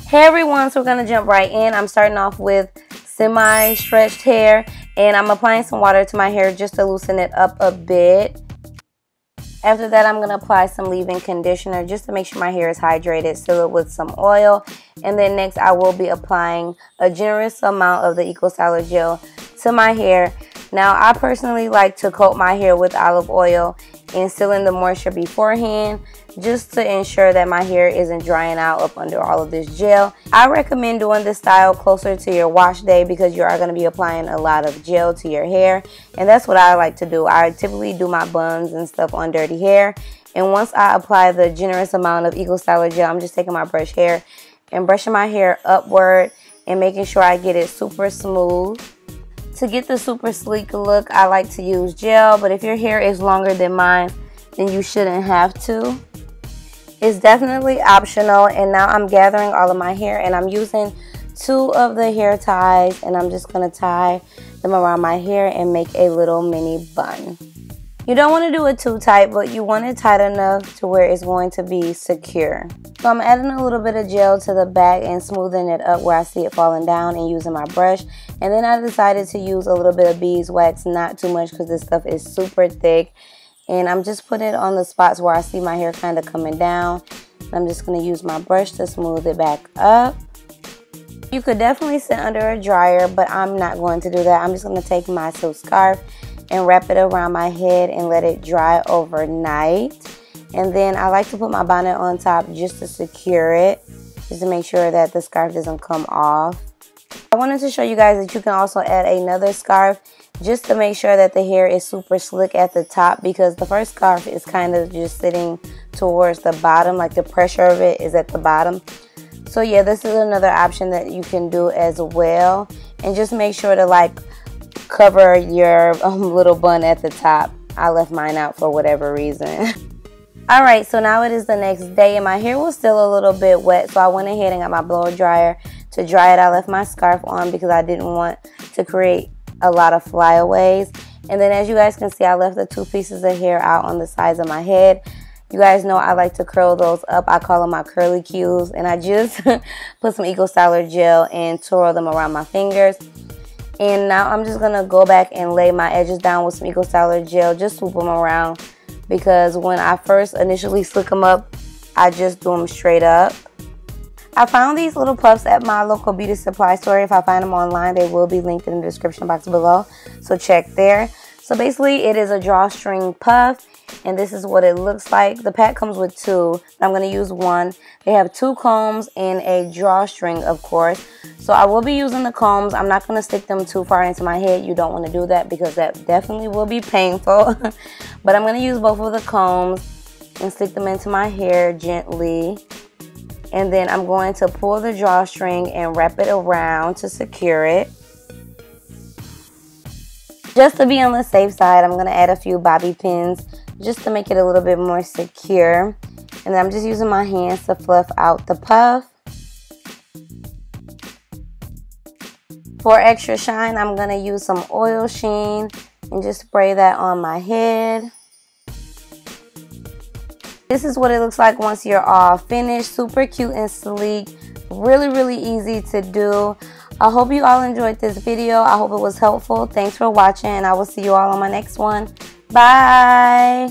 Hey everyone, so we're going to jump right in. I'm starting off with semi-stretched hair, and I'm applying some water to my hair just to loosen it up a bit. After that, I'm going to apply some leave-in conditioner just to make sure my hair is hydrated, seal it with some oil. And then next, I will be applying a generous amount of the Eco Styler gel to my hair. Now, I personally like to coat my hair with olive oil and seal in the moisture beforehand, just to ensure that my hair isn't drying out up under all of this gel. I recommend doing this style closer to your wash day because you are going to be applying a lot of gel to your hair, and that's what I like to do. I typically do my buns and stuff on dirty hair, and once I apply the generous amount of Eco Styler gel, I'm just taking my brush hair and brushing my hair upward and making sure I get it super smooth. To get the super sleek look, I like to use gel, but if your hair is longer than mine, then you shouldn't have to. It's definitely optional. And now I'm gathering all of my hair, and I'm using 2 of the hair ties, and I'm just going to tie them around my hair and make a little mini bun. You don't want to do it too tight, but you want it tight enough to where it's going to be secure. So I'm adding a little bit of gel to the back and smoothing it up where I see it falling down and using my brush. And then I decided to use a little bit of beeswax, not too much because this stuff is super thick. And I'm just putting it on the spots where I see my hair kind of coming down. I'm just going to use my brush to smooth it back up. You could definitely sit under a dryer, but I'm not going to do that. I'm just going to take my silk scarf and wrap it around my head and let it dry overnight. And then I like to put my bonnet on top just to secure it, just to make sure that the scarf doesn't come off. I wanted to show you guys that you can also add another scarf just to make sure that the hair is super slick at the top, because the first scarf is kind of just sitting towards the bottom, like the pressure of it is at the bottom. So yeah, this is another option that you can do as well. And just make sure to like cover your little bun at the top. I left mine out for whatever reason. Alright, so now it is the next day and my hair was still a little bit wet, so I went ahead and got my blow dryer to dry it. I left my scarf on because I didn't want to create a lot of flyaways. And then as you guys can see, I left the 2 pieces of hair out on the sides of my head. You guys know I like to curl those up. I call them my curly cues, and I just put some Eco Styler gel and twirl them around my fingers. And now I'm just going to go back and lay my edges down with some Eco Styler gel, just swoop them around, because when I first initially slick them up, I just do them straight up. I found these little puffs at my local beauty supply store. If I find them online, they will be linked in the description box below, so check there. So basically it is a drawstring puff, and this is what it looks like. The pack comes with 2. I'm going to use 1. They have 2 combs and a drawstring, of course. So I will be using the combs. I'm not going to stick them too far into my head. You don't want to do that because that definitely will be painful. But I'm going to use both of the combs and stick them into my hair gently. And then I'm going to pull the drawstring and wrap it around to secure it. Just to be on the safe side, I'm going to add a few bobby pins just to make it a little bit more secure. And then I'm just using my hands to fluff out the puff. For extra shine, I'm going to use some oil sheen and just spray that on my head. This is what it looks like once you're all finished. Super cute and sleek. Really, really easy to do. I hope you all enjoyed this video. I hope it was helpful. Thanks for watching, and I will see you all on my next one. Bye!